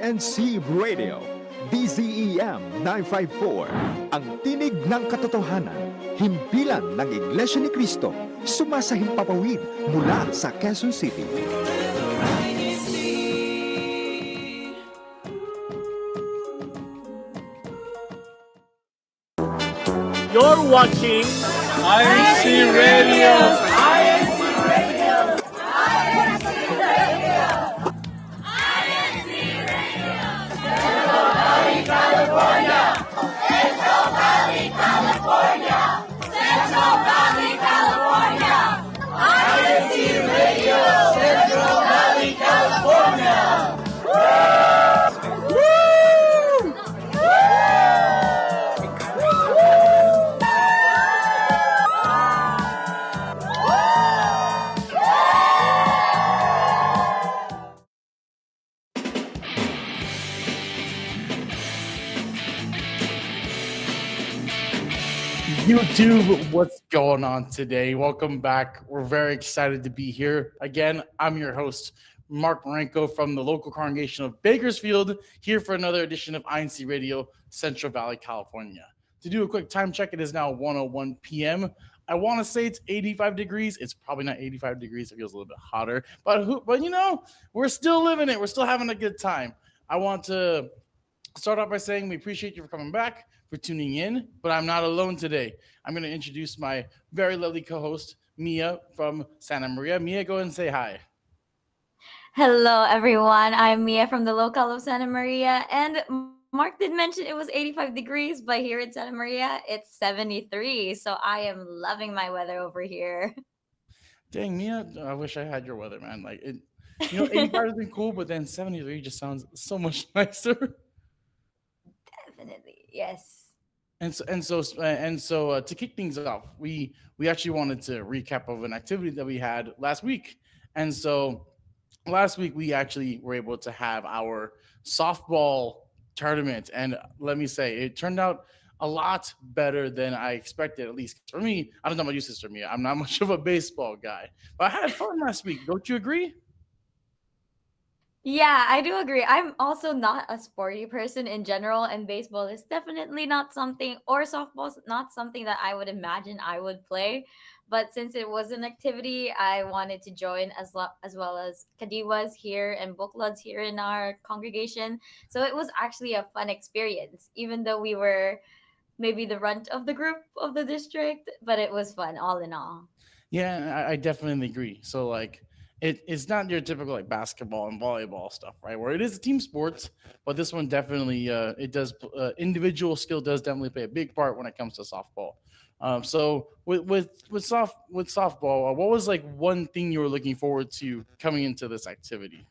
INCRadio, DZEM 954, ang tinig ng katotohanan, himpilan ng Iglesia ni Cristo, sumasahimpapawid mula sa Quezon City. You're watching INCRadio. YouTube, what's going on today? Welcome back. We're very excited to be here. Again, I'm your host, Mark Marenko from the local congregation of Bakersfield, here for another edition of INCRadio, Central Valley, California. To do a quick time check, it is now 1:01 p.m. I want to say it's 85 degrees. It's probably not 85 degrees. It feels a little bit hotter. But you know, we're still living it. We're still having a good time. I want to start off by saying we appreciate you for coming back, for tuning in, but I'm not alone today. I'm going to introduce my very lovely co-host, Mia from Santa Maria. Mia, go ahead and say hi. Hello, everyone. I'm Mia from the local of Santa Maria, and Mark did mention it was 85 degrees, but here in Santa Maria, it's 73. So I am loving my weather over here. Dang, Mia, I wish I had your weather, man. 85 has been cool, but then 73 just sounds so much nicer. Definitely, yes. And so to kick things off, we actually wanted to recap of an activity that we had last week. And so last week we actually were able to have our softball tournament, and let me say it turned out a lot better than I expected. At least for me, I don't know about you, Sister Mia. I'm not much of a baseball guy, but I had fun last week. Don't you agree? Yeah, I do agree. I'm also not a sporty person in general, and baseball is definitely not something, or softball's not something that I would imagine I would play. But since it was an activity, I wanted to join as well as Kadiwas here and Buklads here in our congregation. So it was actually a fun experience, even though we were maybe the runt of the group of the district, but it was fun all in all. Yeah, I definitely agree. So it's not your typical like basketball and volleyball stuff, right? Where it is a team sports, but this one definitely it does individual skill does definitely play a big part when it comes to softball. So with softball, what was like one thing you were looking forward to coming into this activity?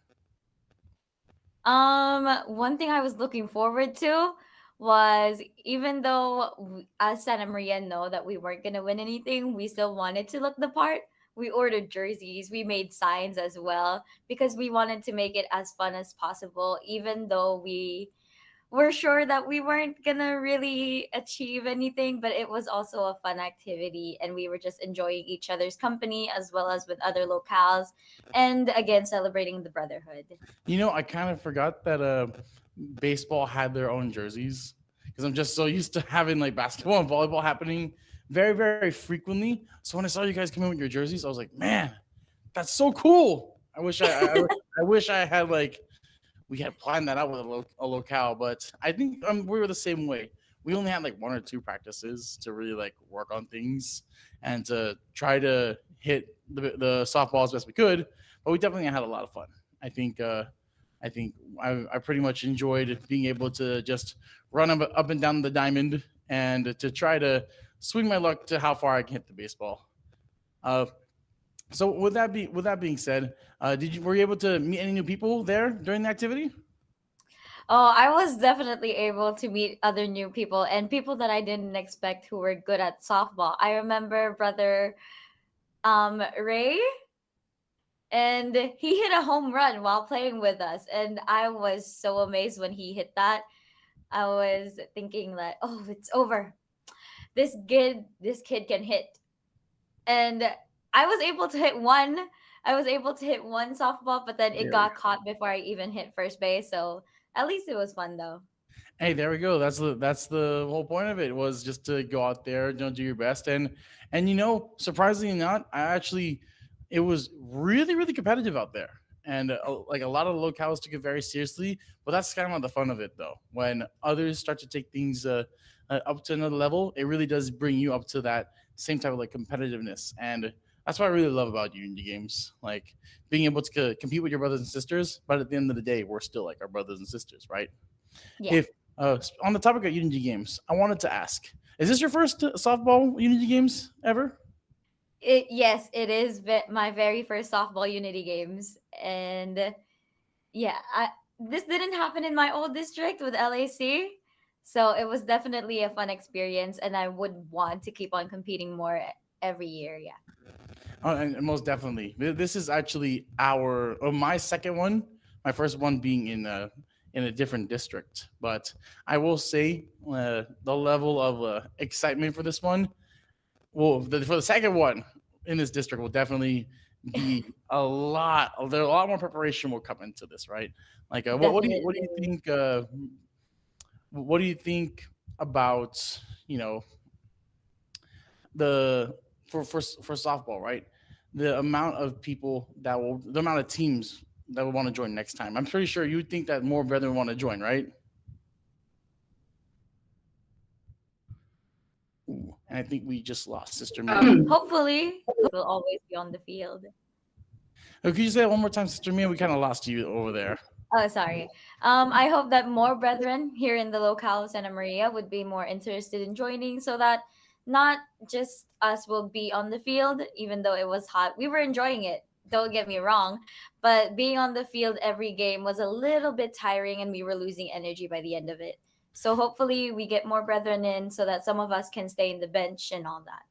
One thing I was looking forward to was, even though as Santa Maria know that we weren't gonna win anything, we still wanted to look the part. We ordered jerseys, we made signs as well because we wanted to make it as fun as possible, even though we're sure that we weren't gonna really achieve anything, but it was also a fun activity and we were just enjoying each other's company as well as with other locales, and again celebrating the brotherhood. You know, I kind of forgot that baseball had their own jerseys because I'm just so used to having like basketball and volleyball happening very, very frequently. So when I saw you guys come in with your jerseys, I was like, man, that's so cool. I wish I had like we had planned that out with a locale, but I think we were the same way. We only had like one or two practices to really like work on things and to try to hit the softball as best we could. But we definitely had a lot of fun. I think I pretty much enjoyed being able to just run up and down the diamond and to try to swing my luck to how far I can hit the baseball. Uh, so with that being said, were you able to meet any new people there during the activity? Oh, I was definitely able to meet other new people and people that I didn't expect who were good at softball. I remember brother Ray, and he hit a home run while playing with us, and I was so amazed when he hit that. I was thinking that, oh, it's over. This kid can hit. And I was able to hit one. I was able to hit one softball, but then it There we got caught before I even hit first base. So At least it was fun though. Hey, there we go. That's the whole point of it, was just to go out there, do your best, and surprisingly not, I actually, it was really really competitive out there, and like a lot of the locales took it very seriously. But that's kind of the fun of it, though. When others start to take things up to another level, it really does bring you up to that same type of like competitiveness, and that's what I really love about Unity games, like being able to compete with your brothers and sisters. But at the end of the day, we're still like our brothers and sisters, right? Yeah. If On the topic of Unity games, I wanted to ask: is this your first softball Unity games ever? Yes, it is my very first softball Unity games, and yeah, this didn't happen in my old district with LAC, so it was definitely a fun experience, and I would want to keep on competing more every year. Yeah. And most definitely, this is actually my second one. My first one being in a different district, but I will say the level of excitement for this one, well, for the second one in this district, will definitely be a lot. There a lot more preparation will come into this, right? Like, what do you Definitely. think? What do you think about you know the for softball, right? The amount of people the amount of teams that would want to join next time. I'm pretty sure you would think that more brethren want to join, right? Ooh, and I think we just lost Sister Mia. Hopefully, will always be on the field. Could you say that one more time, Sister Mia? We kind of lost you over there. Oh, sorry. I hope that more brethren here in the locale Santa Maria would be more interested in joining, so that not just us will be on the field, even though it was hot. We were enjoying it. Don't get me wrong, but being on the field every game was a little bit tiring, and we were losing energy by the end of it. So hopefully, we get more brethren in, so that some of us can stay in the bench and all that.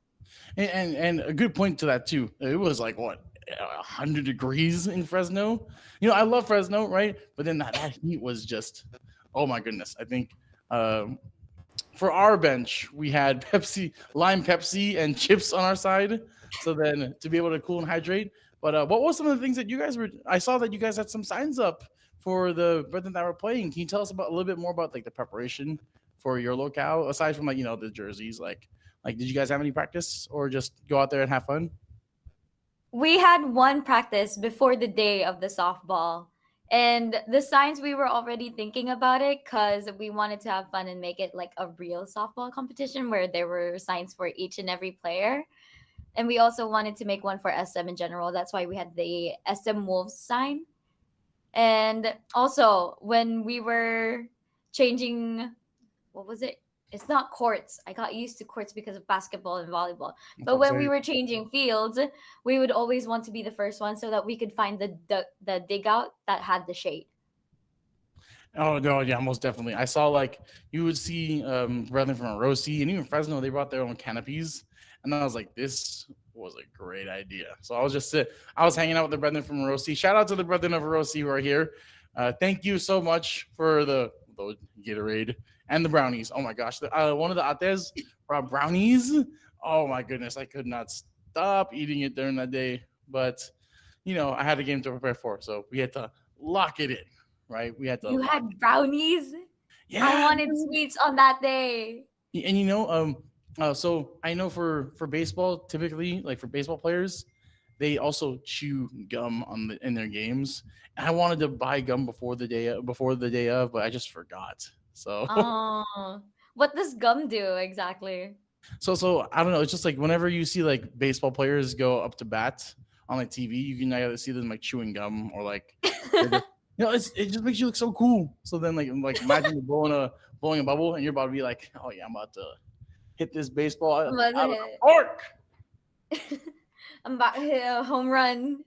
And a good point to that too. It was like what 100 degrees in Fresno. I love Fresno, right? But then that heat was just, oh my goodness. I think um, for our bench we had lime Pepsi, and chips on our side. So then to be able to cool and hydrate. But what was some of the things that you guys were? I saw that you guys had some signs up for the brethren that were playing. Can you tell us about a little bit more about like the preparation for your locale, aside from like the jerseys? Like, did you guys have any practice or just go out there and have fun? We had one practice before the day of the softball. And the signs, we were already thinking about it because we wanted to have fun and make it like a real softball competition where there were signs for each and every player. And we also wanted to make one for SM in general. That's why we had the SM Wolves sign. And also, when we were changing, what was it? It's not courts. I got used to courts because of basketball and volleyball. But when we were changing fields, we would always want to be the first one so that we could find the dig out that had the shade. Oh no, yeah, most definitely. I saw like you would see brethren from Rossi and even Fresno. They brought their own canopies, and I was like, this was a great idea. So I was hanging out with the brethren from Rossi. Shout out to the brethren of Rossi who are here. Thank you so much for the Gatorade and the brownies. Oh my gosh, one of the ates brought brownies. Oh my goodness, I could not stop eating it during that day. But I had a game to prepare for, so we had to lock it in, right? We had to You lock. had brownies? I Yeah, wanted sweets on that day. and so I know for baseball, typically, like for baseball players, they also chew gum in their games. And I wanted to buy gum before the day of, but I just forgot. So Oh, what does gum do exactly? so I don't know. It's just like whenever you see like baseball players go up to bat on like TV, you can either see them like chewing gum or like they're just, it just makes you look so cool. So then like imagine you blowing a bubble and you're about to be like, oh yeah, I'm about to hit this baseball out of Was the it? park. I'm about to hit a home run.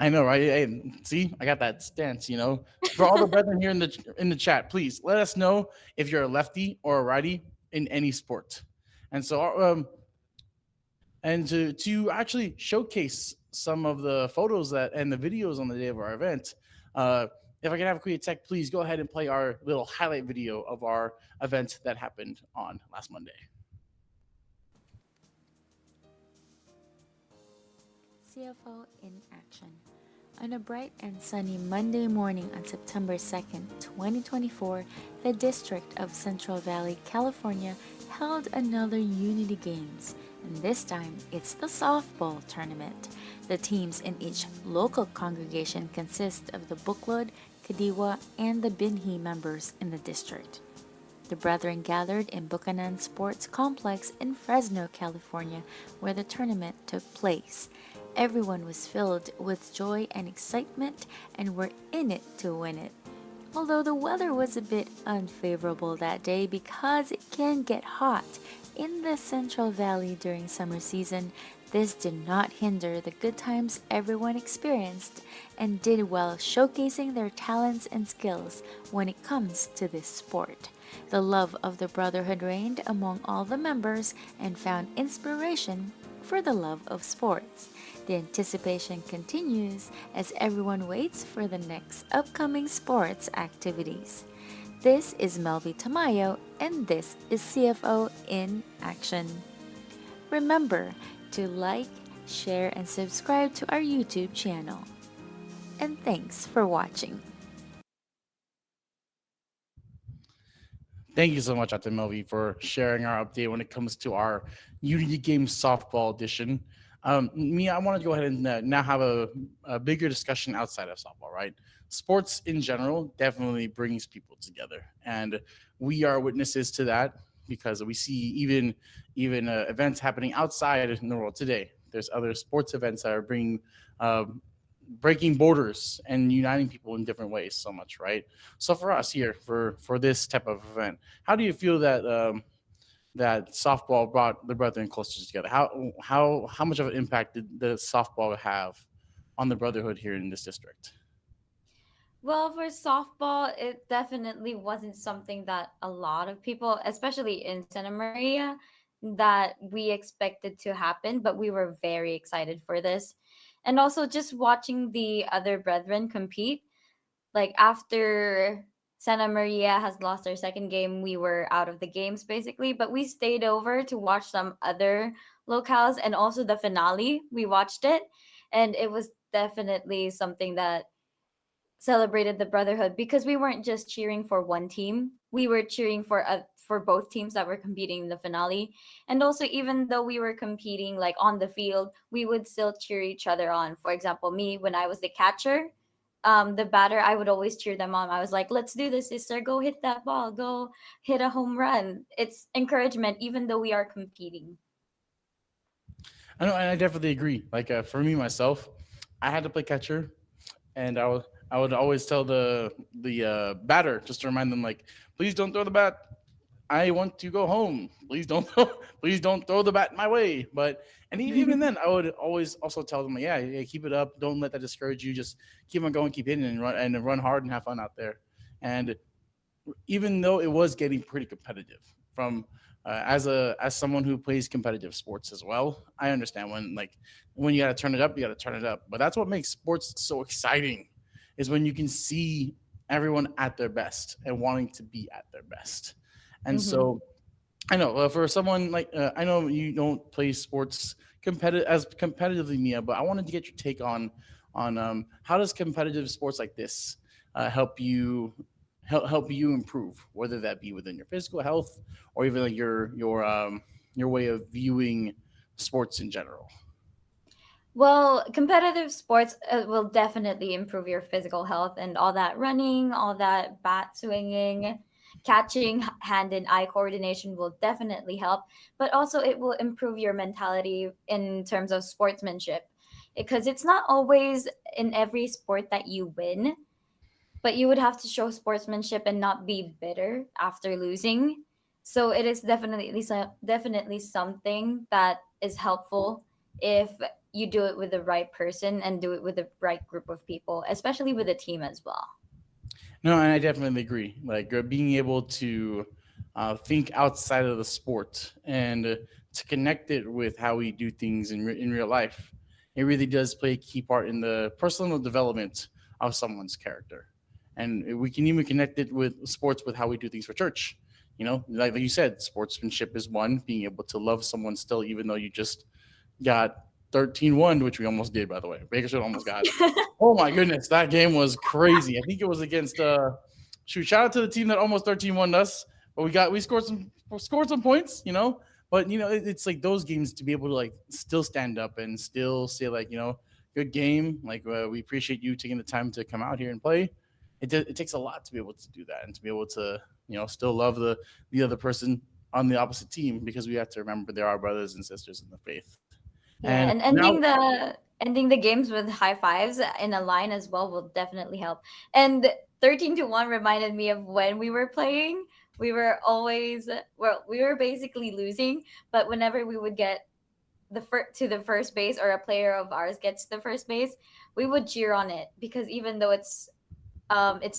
I know, right? Hey, see, I got that stance. For all the brethren here in the chat, please let us know if you're a lefty or a righty in any sport. And so, and to actually showcase some of the photos and the videos on the day of our event, if I can have Kuya Tech, please go ahead and play our little highlight video of our event that happened on last Monday. CFO in action. On a bright and sunny Monday morning on September 2nd, 2024, the District of Central Valley, California held another Unity Games, and this time it's the softball tournament. The teams in each local congregation consist of the Buklod, Kadiwa, and the Binhi members in the district. The brethren gathered in Buchanan Sports Complex in Fresno, California, where the tournament took place. Everyone was filled with joy and excitement and were in it to win it. Although the weather was a bit unfavorable that day because it can get hot in the Central Valley during summer season, this did not hinder the good times everyone experienced and did well showcasing their talents and skills when it comes to this sport. The love of the brotherhood reigned among all the members and found inspiration for the love of sports. The anticipation continues as everyone waits for the next upcoming sports activities. This is Melvi Tamayo, and this is CFO in Action. Remember to like, share, and subscribe to our YouTube channel. And thanks for watching. Thank you so much, Ate Melvi, for sharing our update when it comes to our Unity Games softball edition. Me, I want to go ahead and now have a bigger discussion outside of softball, right? Sports in general definitely brings people together, and we are witnesses to that because we see even events happening outside in the world today. There's other sports events that are bringing uh, breaking borders and uniting people in different ways so much, right? So for us here, for this type of event, how do you feel that that softball brought the brethren closer together? How much of an impact did the softball have on the brotherhood here in this district? Well, for softball, it definitely wasn't something that a lot of people, especially in Santa Maria, that we expected to happen, but we were very excited for this. And also just watching the other brethren compete, like after Santa Maria has lost their second game, we were out of the games basically, but we stayed over to watch some other locales and also the finale. We watched it, and it was definitely something that celebrated the brotherhood because we weren't just cheering for one team. We were cheering for both teams that were competing in the finale. And also, even though we were competing like on the field, we would still cheer each other on. For example, me, when I was the catcher, the batter, I would always cheer them on. I was like, let's do this, sister. Go hit that ball. Go hit a home run. It's encouragement, even though we are competing. I know, and I definitely agree. Like for me myself, I had to play catcher, and I would always tell the batter just to remind them like, please don't throw the bat. I want to go home. Please don't please don't throw the bat my way. But and even then, I would always also tell them, yeah, yeah, keep it up. Don't let that discourage you. Just keep on going, keep hitting, and run hard and have fun out there. And even though it was getting pretty competitive from as someone who plays competitive sports as well, I understand when you got to turn it up, you got to turn it up. But that's what makes sports so exciting, is when you can see everyone at their best and wanting to be at their best. And Mm-hmm. so I know for someone like I know you don't play sports competitively, Mia, but I wanted to get your take on how does competitive sports like this help help you improve, whether that be within your physical health or even like your way of viewing sports in general. Well, competitive sports will definitely improve your physical health and all that running, all that bat swinging, catching, hand and eye coordination will definitely help. But also, it will improve your mentality in terms of sportsmanship because it's not always in every sport that you win, but you would have to show sportsmanship and not be bitter after losing. So it is definitely something that is helpful if you do it with the right person and do it with the right group of people, especially with a team as well. No, and I definitely agree. Like being able to think outside of the sport and to connect it with how we do things in real life, it really does play a key part in the personal development of someone's character. And we can even connect it with sports with how we do things for church. You know, like you said, sportsmanship is one, being able to love someone still, even though you just got 13-1, which we almost did, by the way. Bakersfield almost got. Oh my goodness, that game was crazy. I think it was against shout out to the team that almost 13-1 us, but we scored some points, But it's like those games to be able to like still stand up and still say like, good game. Like we appreciate you taking the time to come out here and play. It takes a lot to be able to do that and to be able to, still love the other person on the opposite team, because we have to remember there are brothers and sisters in the faith. Yeah, And and now, ending the games with high fives in a line as well will definitely help. And 13-1 reminded me of when we were playing. We were always we were basically losing, but whenever we would get to the first base, or a player of ours gets to the first base, we would cheer on it, because even though it's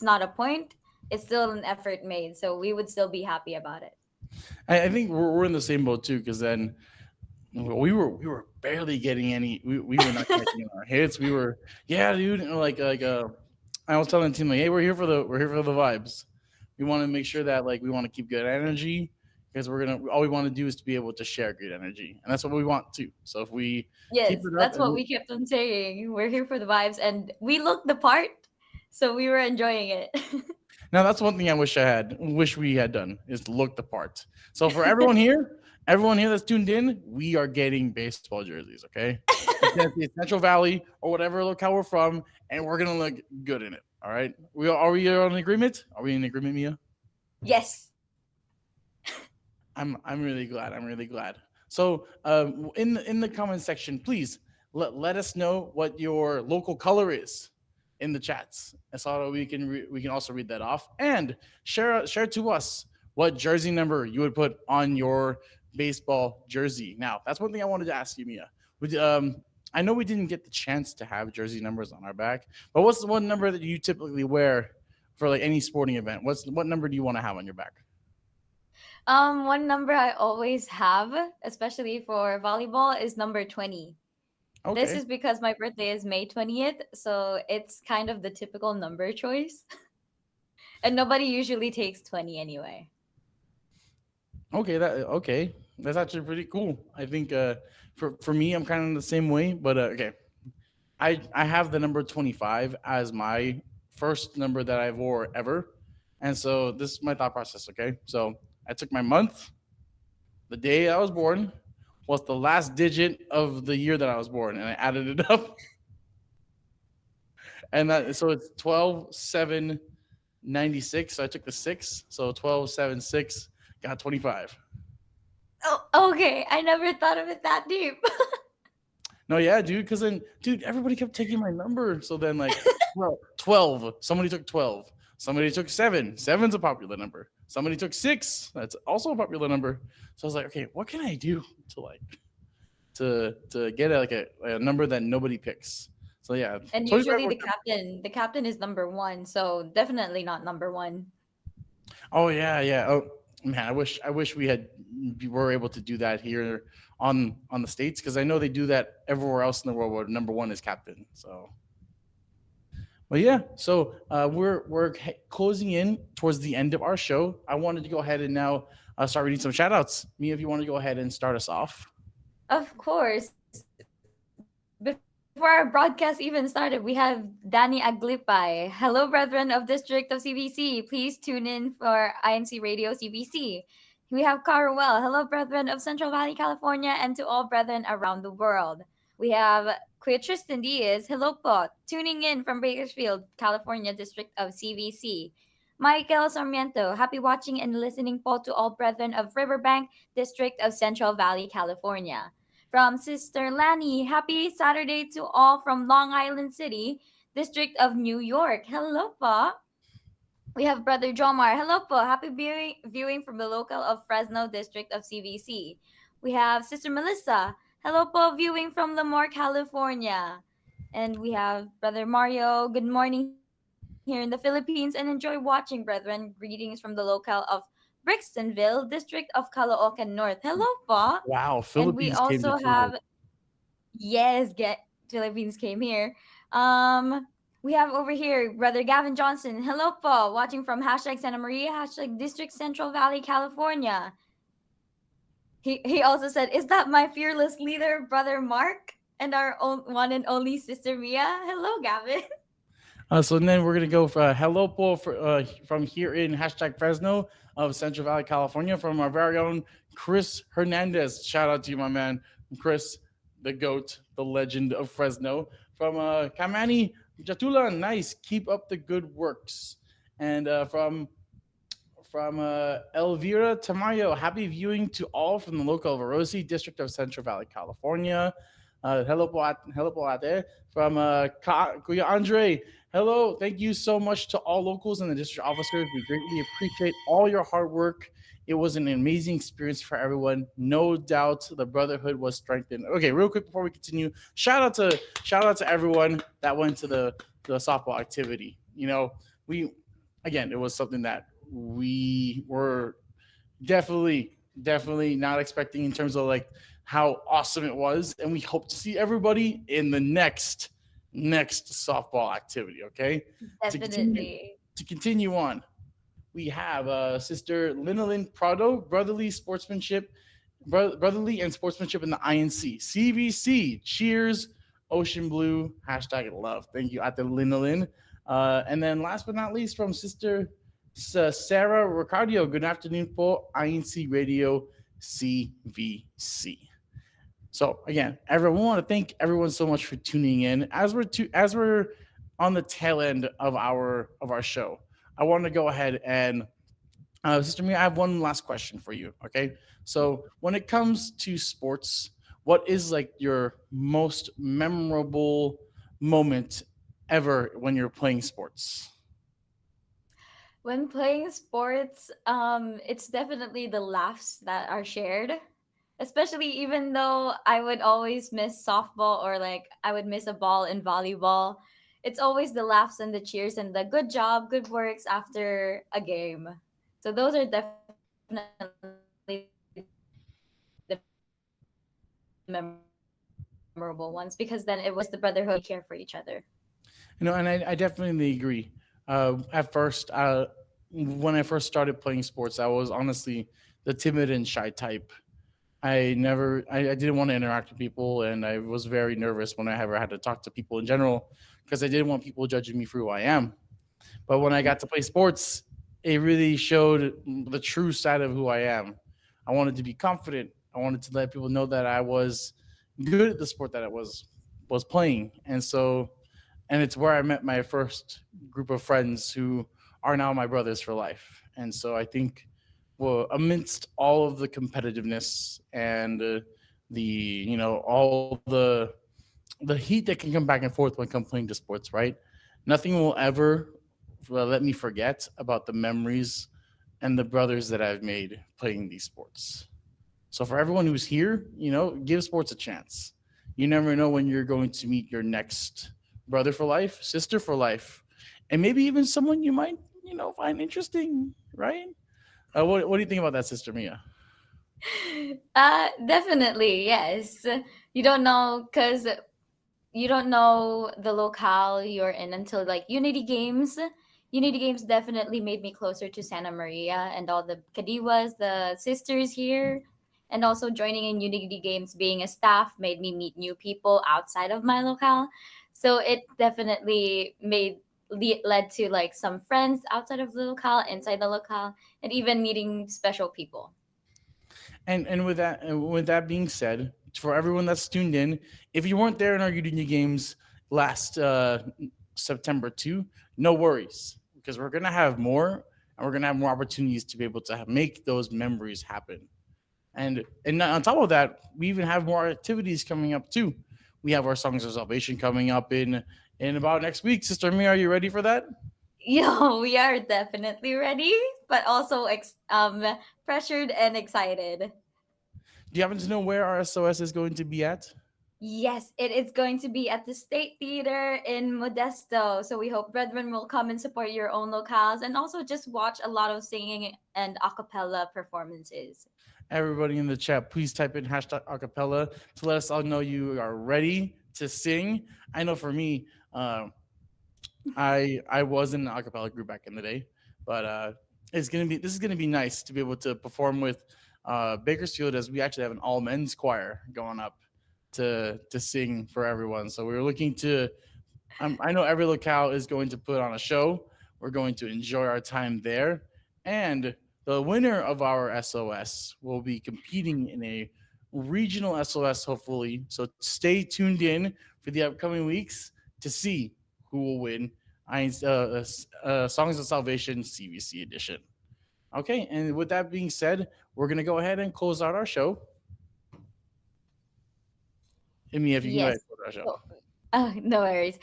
not a point, it's still an effort made. So we would still be happy about it. I think we're in the same boat too, because then we were barely getting any. We were not catching our hits. We were, yeah, dude. I was telling the team like, hey, we're here for the vibes. We want to make sure that like we want to keep good energy, because all we want to do is to be able to share good energy, and that's what we want too. So if we keep Yes, it up that's what and we kept on saying. We're here for the vibes, and we looked the part, so we were enjoying it. now that's one thing I wish we had done, is look the part. So for everyone here that's tuned in, we are getting baseball jerseys, okay? It's gonna be Central Valley or whatever locale we're from, and we're gonna look good in it. All right. Are we on agreement? Are we in agreement, Mia? Yes. I'm really glad. I'm really glad. So in the comment section, please let us know what your local color is in the chats, and so that we can also read that off, and share to us what jersey number you would put on your baseball jersey. Now, that's one thing I wanted to ask you, Mia. I know we didn't get the chance to have jersey numbers on our back, but what's the one number that you typically wear for like any sporting event? What number do you want to have on your back? One number I always have, especially for volleyball, is number 20. This Okay. is because my birthday is May 20th, so it's kind of the typical number choice. And nobody usually takes 20 anyway. Okay. That's actually pretty cool. I think for me, I'm kind of the same way, but okay. I have the number 25 as my first number that I wore ever. And so this is my thought process, okay? So I took my month, the day I was born, was the last digit of the year that I was born, and I added it up. And so it's 12/7/96. So I took the 6. So 12/7/6 got 25. Oh, okay. I never thought of it that deep. No, yeah, dude. Because then, dude, everybody kept taking my number. So then, like, well, 12. Somebody took 12. Somebody took 7. Seven's a popular number. Somebody took 6. That's also a popular number. So I was like, okay, what can I do to like to get a number that nobody picks? So yeah, And 25 usually worked out. the captain is number 1, so definitely not number 1. Oh yeah, yeah. Oh man, I wish we were able to do that here on the states, because I know they do that everywhere else in the world where number one is captain. So, but yeah, so we're closing in towards the end of our show. I wanted to go ahead and now start reading some shout outs. Mia, if you want to go ahead and start us off. Of course. Before our broadcast even started, we have Danny Aglipay. Hello, brethren of District of CBC. Please tune in for INCRadio CBC. We have Carwell. Hello, brethren of Central Valley, California, and to all brethren around the world. We have Kuya Tristan Diaz. Hello po. Tuning in from Bakersfield, California, District of CBC. Michael Sarmiento. Happy watching and listening po to all brethren of Riverbank, District of Central Valley, California. From Sister Lani, happy Saturday to all from Long Island City, District of New York. Hello po. We have Brother Jomar. Hello po. Happy viewing from the local of Fresno District of CVC. We have Sister Melissa. Hello po. Viewing from Lemoore, California. And we have Brother Mario. Good morning here in the Philippines and enjoy watching, brethren. Greetings from the locale of Brixtonville, District of Caloocan North. Hello po. Wow, And we Philippines came also to have, Cebu. yes, get Philippines came here. We have over here Brother Gavin Johnson. Hello po, watching from hashtag Santa Maria, hashtag District Central Valley, California. He also said, "Is that my fearless leader, Brother Mark?" and our own one and only sister Mia. Hello, Gavin. So then we're gonna go for hello po from here in hashtag Fresno of Central Valley, California, from our very own Chris Hernandez. Shout out to you, my man, Chris, the goat, the legend of Fresno. From Kamani Jatulan, nice, keep up the good works. And from Elvira Tamayo, happy viewing to all from the local Varosi district of Central Valley, California. Hello po ate. From Kuya Andre, hello. Thank you so much to all locals and the district officers. We greatly appreciate all your hard work. It was an amazing experience for everyone. No doubt the brotherhood was strengthened. Okay, real quick before we continue, shout out to everyone that went to the softball activity. We again, it was something that we were definitely not expecting in terms of like how awesome it was, and we hope to see everybody in the next softball activity. Okay, to continue Definitely. to continue on, we have Sister Linolyn Prado, brotherly and sportsmanship in the INC CVC. Cheers, Ocean Blue hashtag love. Thank you, at the Linolyn. And then last but not least, from Sister Sarah Ricardio. Good afternoon po INC Radio CVC. So again, everyone, we want to thank everyone so much for tuning in. As we're on the tail end of our show, I want to go ahead and Sister Mia, I have one last question for you. Okay, so when it comes to sports, what is like your most memorable moment ever when you're playing sports? When playing sports, it's definitely the laughs that are shared. Especially even though I would always miss softball or like I would miss a ball in volleyball, it's always the laughs and the cheers and the good job, good works after a game. So those are definitely the memorable ones because then it was the brotherhood we care for each other. And I definitely agree. At first, when I first started playing sports, I was honestly the timid and shy type. I didn't want to interact with people, and I was very nervous when I ever had to talk to people in general because I didn't want people judging me for who I am. But when I got to play sports, it really showed the true side of who I am. I wanted to be confident. I wanted to let people know that I was good at the sport that I was playing, and it's where I met my first group of friends who are now my brothers for life. And so I think, well, amidst all of the competitiveness and the all the heat that can come back and forth when playing to sports, right? Nothing will ever let me forget about the memories and the brothers that I've made playing these sports. So for everyone who's here, give sports a chance. You never know when you're going to meet your next brother for life, sister for life, and maybe even someone you might, find interesting, right? What do you think about that, Sister Mia? Definitely, yes. You don't know because you don't know the locale you're in until like Unity Games. Unity Games definitely made me closer to Santa Maria and all the Kadiwas, the sisters here. And also joining in Unity Games, being a staff, made me meet new people outside of my locale. So it definitely led to like some friends outside of the locale, inside the locale, and even meeting special people. And with that being said, for everyone that's tuned in, if you weren't there in our Udemy Games last September 2, no worries because we're gonna have more, and we're gonna have more opportunities to be able to make those memories happen. And on top of that, we even have more activities coming up too. We have our Songs of Salvation coming up in about next week. Sister Mia, are you ready for that? Yo, we are definitely ready, but also pressured and excited. Do you happen to know where our SOS is going to be at? Yes, it is going to be at the State Theater in Modesto. So we hope brethren will come and support your own locales and also just watch a lot of singing and a cappella performances. Everybody in the chat, please type in hashtag acapella to let us all know you are ready to sing. I know for me, I was in an acapella group back in the day, but this is gonna be nice to be able to perform with Bakersfield, as we actually have an all men's choir going up to sing for everyone. So we were looking to. I know every locale is going to put on a show. We're going to enjoy our time there, and the winner of our SOS will be competing in a regional SOS, hopefully. So stay tuned in for the upcoming weeks to see who will win Songs of Salvation CVC edition. Okay, and with that being said, we're gonna go ahead and close out our show. Amy, if you can go ahead Yes. and close our show. So, no worries.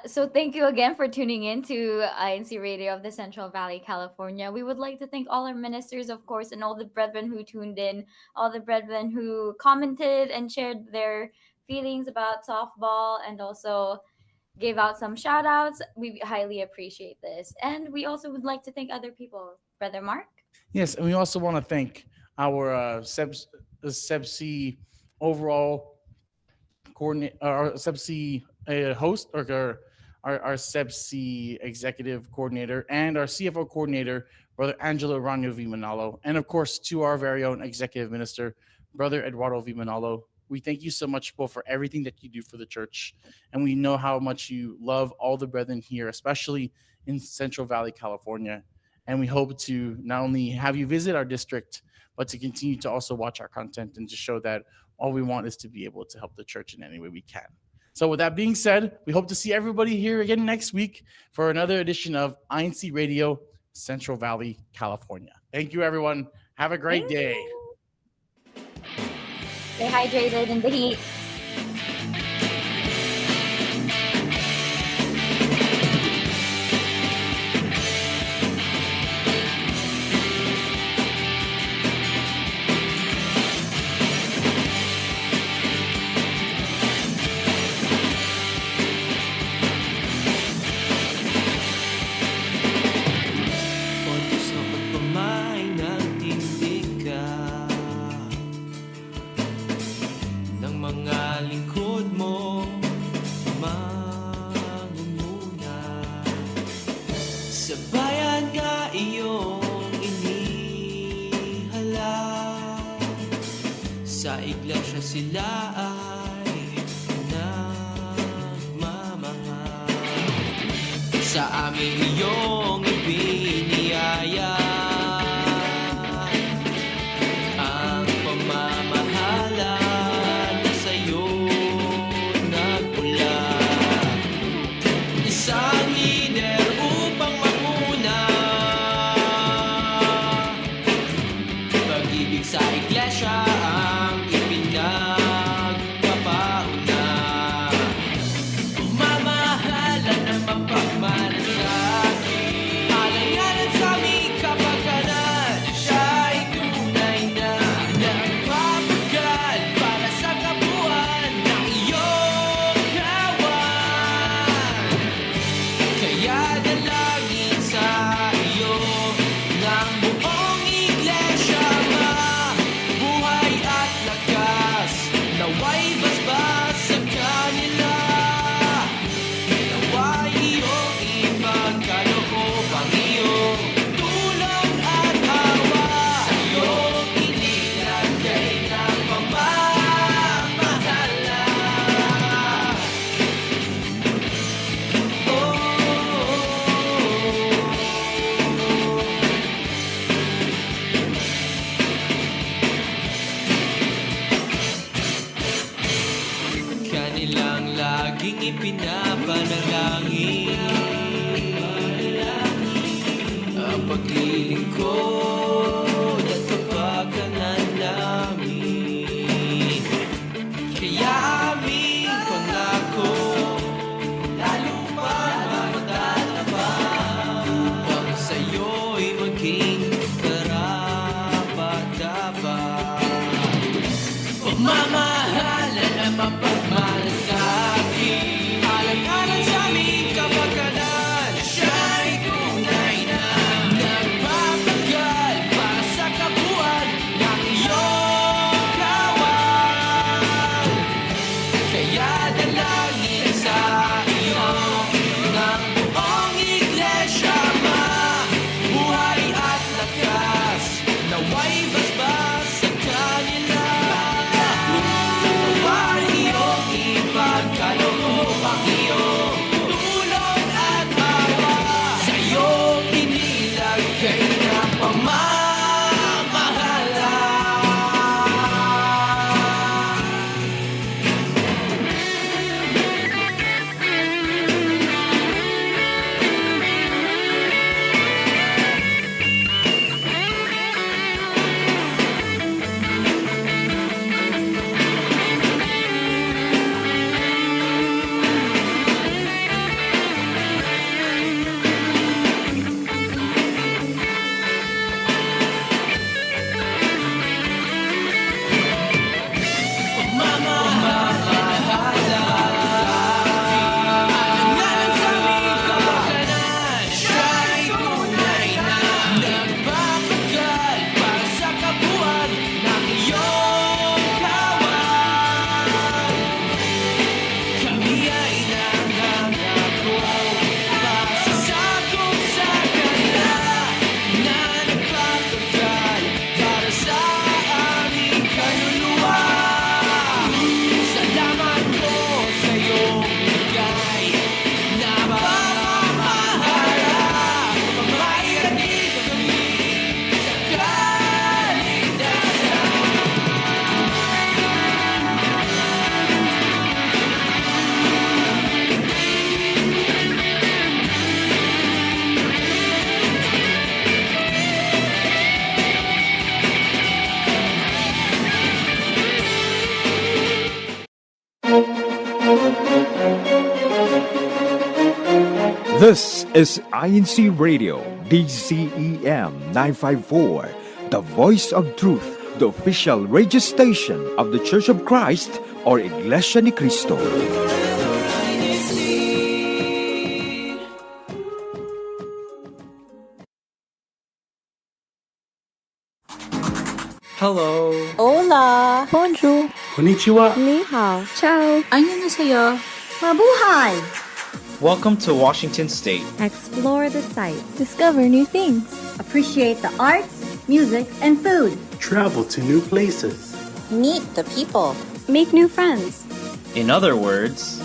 So thank you again for tuning in to INC Radio of the Central Valley, California. We would like to thank all our ministers, of course, and all the brethren who tuned in, all the brethren who commented and shared their feelings about softball, and also gave out some shout outs. We highly appreciate this. And we also would like to thank other people. Brother Mark? Yes, and we also want to thank our Sebc overall coordinate, our Sebc host, or our Sebc executive coordinator, and our CFO coordinator, Brother Angelo Ranyo V. Manalo, and of course to our very own executive minister, Brother Eduardo V. Manalo. We thank you so much, both, for everything that you do for the church, and we know how much you love all the brethren here, especially in Central Valley, California. And we hope to not only have you visit our district, but to continue to also watch our content and to show that all we want is to be able to help the church in any way we can. So with that being said, we hope to see everybody here again next week for another edition of INC Radio, Central Valley, California. Thank you, everyone. Have a great day. Stay hydrated in the heat. Pagod sa pagpamain ng tindig ka ng mga lingkod mo mangunguna sa bayan nga iyong inihala. Sa iglesia sila ay nagmamahal. Sa amin iyong ibiniyaya ang pamamahala na sa'yo nagmula. Isang lider upang manguna, pag-ibig sa iglesia ang ipinagpapauna. Mamahalan na mapagmalasakit, alanganan sa aming kapakanan. Siya'y tunay na nagpapagal para sa kabuuan ng iyong kawan. Kaya dalangin sa iyo ng buong iglesia, mabuhay at lakas, naway basbas sa kanila. Naway iyong ipagkaloob ang iyong tulong at awa. Sa iyong inilagay na pamamahala. Kanilang laging ipinapanalangin ang paglilingkod at kapakanan namin. Kaya aming pangako, lalo pa magtatapang upang sa'yo'y maging karapat-dapat. Pagmamahalan na mapagmalasakit, alanganan sa aming kapakanan. Siya'y tunay na nagpapagal This is INCRadio, DCEM 954, the voice of truth, the official radio station of the Church of Christ or Iglesia ni Cristo. Hello. Hola! Bonjour! Konnichiwa. Ni hao! Ciao! Annyeonghaseyo! Mabuhay! Welcome to Washington State. Explore the sights. Discover new things. Appreciate the arts, music, and food. Travel to new places. Meet the people. Make new friends. In other words,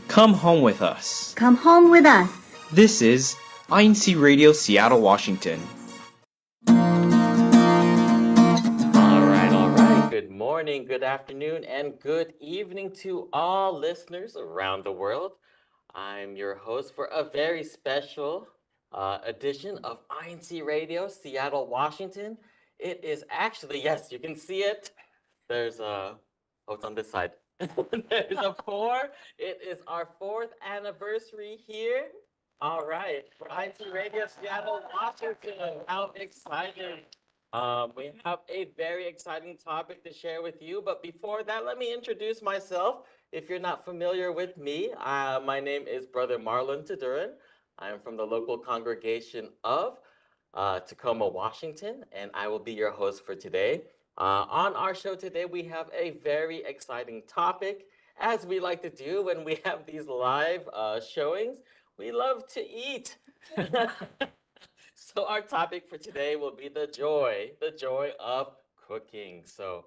come home with us. Come home with us. This is INC Radio Seattle, Washington. All right. Good morning, good afternoon, and good evening to all listeners around the world. I'm your host for a very special edition of INC Radio Seattle, Washington. It is actually, yes, you can see it. There's a, oh, it's on this side. There's a 4. It is our 4th anniversary here. All right, for INC Radio Seattle, Washington. How exciting. We have a very exciting topic to share with you, but before that, let me introduce myself. If you're not familiar with me, my name is Brother Marlon Taduran. I am from the local congregation of Tacoma, Washington, and I will be your host for today. On our show today, we have a very exciting topic. As we like to do when we have these live showings, we love to eat. So our topic for today will be the joy of cooking. So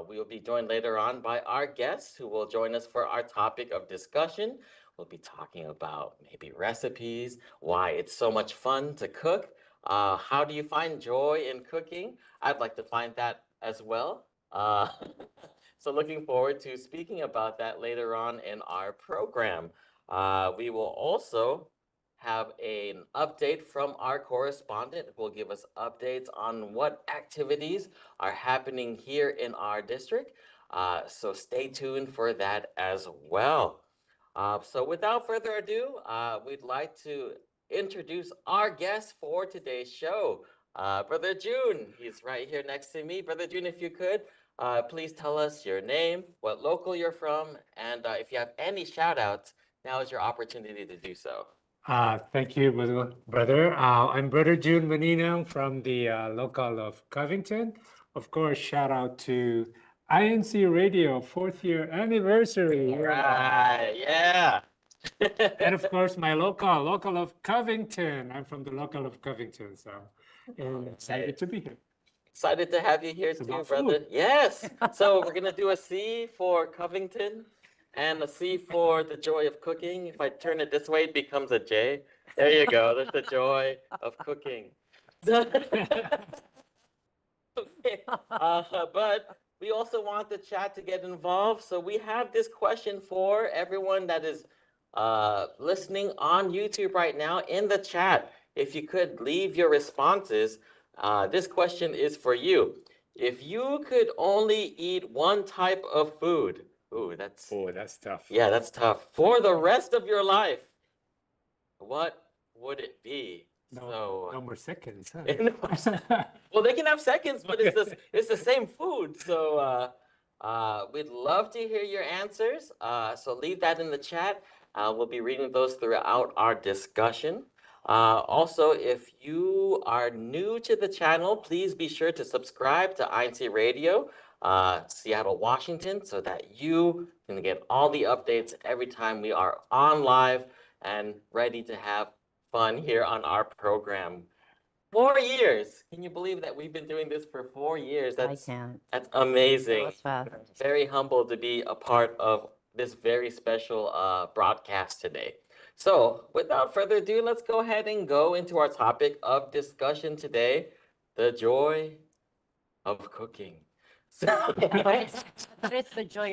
we will be joined later on by our guests who will join us for our topic of discussion. We'll be talking about maybe recipes, why it's so much fun to cook. How do you find joy in cooking? I'd like to find that as well. So looking forward to speaking about that later on in our program. We will also have an update from our correspondent who will give us updates on what activities are happening here in our district. So stay tuned for that as well. So without further ado, we'd like to introduce our guest for today's show, Brother June. He's right here next to me. Brother June, if you could, please tell us your name, what local you're from, and if you have any shout outs, now is your opportunity to do so. Thank you, brother. I'm Brother June Maninang from the local of Covington. Of course, shout out to INC Radio 4th year anniversary. Right, yeah. And of course, my local of Covington. I'm from the local of Covington, so and excited to be here. Excited to have you here It's too, about brother. food. Yes. So we're gonna do a C for Covington and a C for the joy of cooking. If I turn it this way, it becomes a J. There you go. There's the joy of cooking. Okay. But we also want the chat to get involved. So we have this question for everyone that is listening on YouTube right now in the chat. If you could leave your responses, this question is for you. If you could only eat one type of food, that's tough. yeah, that's tough. For the rest of your life, what would it be? No more seconds. Huh? Well, they can have seconds, but it's the same food. So we'd love to hear your answers. So leave that in the chat. We'll be reading those throughout our discussion. Also, if you are new to the channel, please be sure to subscribe to INC Radio, Seattle, Washington, so that you can get all the updates every time we are on live and ready to have fun here on our program. 4 years. Can you believe that we've been doing this for 4 years? That's amazing. Very humbled to be a part of this very special broadcast today. So without further ado, let's go ahead and go into our topic of discussion today, the joy of cooking. So, What is the joy